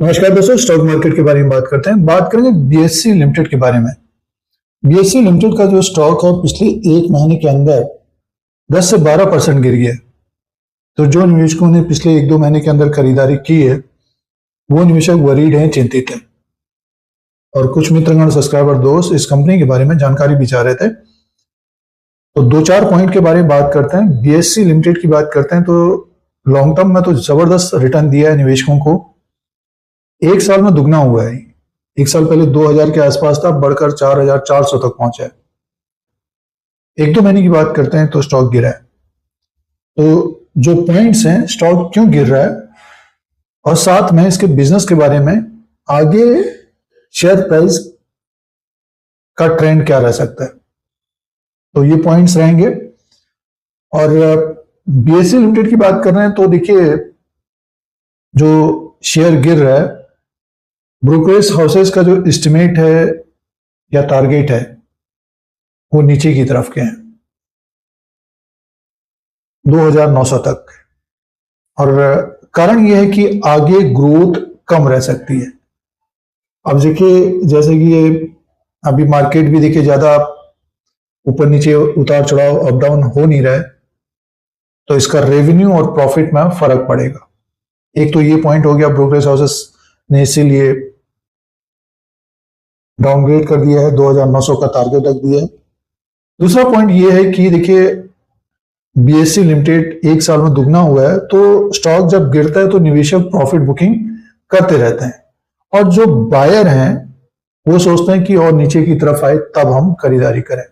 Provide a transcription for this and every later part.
नमस्कार दोस्तों, stock market के बारे में बात करते हैं। बात करेंगे बीएससी लिमिटेड के बारे में। बीएससी लिमिटेड का जो स्टॉक है पिछले एक महीने के अंदर 10 से 12% गिर गया। तो जो निवेशकों ने पिछले एक दो महीने के अंदर खरीदारी की है वो निवेशक वरीड हैं, चिंतित हैं। और कुछ मित्रगण सब्सक्राइबर दोस्त इस कंपनी के बारे में जानकारी भी चाह रहे थे। तो दो चार पॉइंट के बारे में बात करते हैं। बीएससी लिमिटेड की बात करते हैं तो लॉन्ग टर्म में तो जबरदस्त रिटर्न दिया है निवेशकों को। एक साल में दुगना हुआ है। एक साल पहले 2000 के आसपास था, बढ़कर 4400 तक पहुंचा है। एक दो महीने की बात करते हैं तो स्टॉक गिरा है। तो जो पॉइंट्स हैं, स्टॉक क्यों गिर रहा है और साथ में इसके बिजनेस के बारे में, आगे शेयर प्राइस का ट्रेंड क्या रह सकता है, तो ये पॉइंट्स रहेंगे। और बीएससी लिमिटेड की बात कर रहे हैं तो देखिए, जो शेयर गिर रहा है, ब्रोकरेज हाउसेस का जो एस्टिमेट है या टारगेट है वो नीचे की तरफ के हैं, 2900 तक। और कारण यह है कि आगे ग्रोथ कम रह सकती है। अब देखिए, जैसे कि ये अभी मार्केट भी देखिए ज्यादा ऊपर नीचे उतार चढ़ाव अप डाउन हो नहीं रहा है, तो इसका रेवेन्यू और प्रॉफिट में फर्क पड़ेगा। एक तो ये पॉइंट हो गया, ब्रोकरेज हाउसेस ने इसीलिए डाउनग्रेड कर दिया है, 2900 का टारगेट रख दिया है। दूसरा पॉइंट ये है कि देखिए, बीएससी लिमिटेड एक साल में दुगना हुआ है, तो स्टॉक जब गिरता है तो निवेशक प्रॉफिट बुकिंग करते रहते हैं, और जो बायर हैं वो सोचते हैं कि और नीचे की तरफ आए तब हम खरीदारी करें।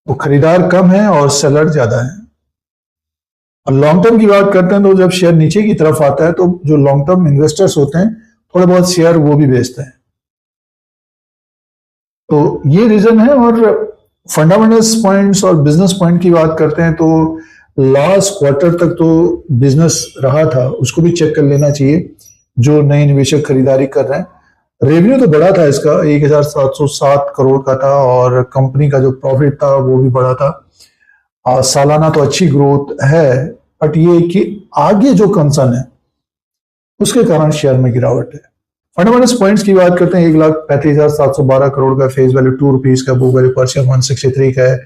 तो खरीदार कम है और सेलर ज्यादा है। और लॉन्ग टर्म की बात करते हैं तो जब शेयर नीचे की तरफ आता है तो जो लॉन्ग टर्म इन्वेस्टर्स होते हैं थोड़े बहुत शेयर वो भी बेचते हैं। तो ये रीजन है। और फंडामेंटल्स पॉइंट्स और बिजनेस पॉइंट की बात करते हैं तो लास्ट क्वार्टर तक तो बिजनेस रहा था, उसको भी चेक कर लेना चाहिए जो नए निवेशक खरीदारी कर रहे हैं। रेवेन्यू तो बड़ा था इसका, 1707 करोड़ का था, और कंपनी का जो प्रॉफिट था वो भी बड़ा था। सालाना तो अच्छी ग्रोथ है, बट ये कि आगे जो कंसर्न है उसके कारण शेयर में गिरावट है। फंडामेंटल्स पॉइंट्स की बात करते हैं, 1,35,712 करोड़ का फेस वैल्यू, ₹2 का बुक वैल्यू पर शेयर 163 का है,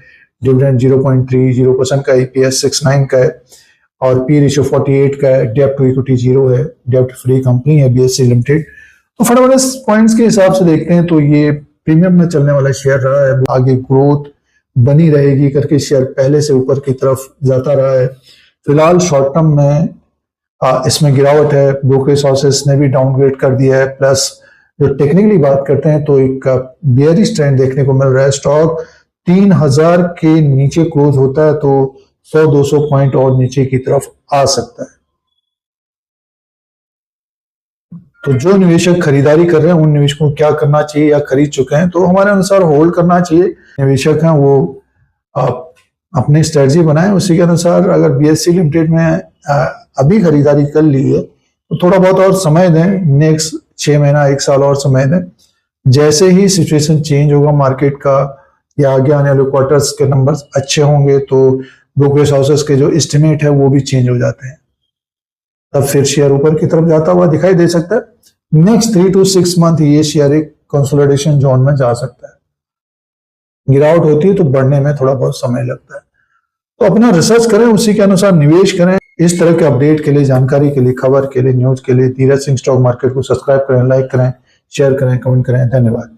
डिविडेंड 0.30% का, EPS 69 का है, और पी रेशियो 48 का है, डेब्ट टू इक्विटी 0 है, डेब्ट फ्री कंपनी है बीएससी लिमिटेड। तो फंडामेंटल्स पॉइंट्स के हिसाब से देखते हैं तो ये प्रीमियम में चलने वाला शेयर रहा है। आगे ग्रोथ बनी रहेगी करके शेयर पहले से ऊपर की तरफ जाता रहा है। फिलहाल शॉर्ट टर्म में इसमें गिरावट है, ब्रोकरेज हाउसेस ने भी डाउनग्रेड कर दिया है। प्लस जो टेक्निकली बात करते हैं तो एक बेयरिश ट्रेंड देखने को मिल रहा है। स्टॉक 3000 के नीचे क्लोज होता है तो 100-200 पॉइंट और नीचे की तरफ आ सकता है। तो जो निवेशक खरीदारी कर रहे हैं उन निवेशकों को क्या करना चाहिए या खरीद चुके हैं तो हमारे अनुसार होल्ड करना चाहिए। निवेशक हैं वो अपनी स्ट्रेटजी बनाएं, उसी के अनुसार। अगर बीएससी लिमिटेड में अभी खरीदारी कर ली है तो थोड़ा बहुत और समय दें, नेक्स्ट 6 महीना 1 साल और समय दें। जैसे ही सिचुएशन चेंज होगा मार्केट का या आगे आने वाले क्वार्टर्स के नंबर्स अच्छे होंगे तो ब्रोकरेज हाउसेस के जो एस्टिमेट है वो भी चेंज हो जाते हैं, तब फिर शेयर ऊपर की तरफ जाता हुआ दिखाई दे सकता है। नेक्स्ट 3 to 6 मंथ ये शेयर एक कंसोलिडेशन जोन में जा सकता है। गिरावट होती है तो बढ़ने में थोड़ा बहुत समय लगता है। तो अपना रिसर्च करें, उसी के अनुसार निवेश करें। इस तरह के अपडेट के लिए, जानकारी के लिए, खबर के लिए, न्यूज के लिए धीरज सिंह स्टॉक मार्केट को सब्सक्राइब करें, लाइक करें, शेयर करें, कमेंट करें। धन्यवाद।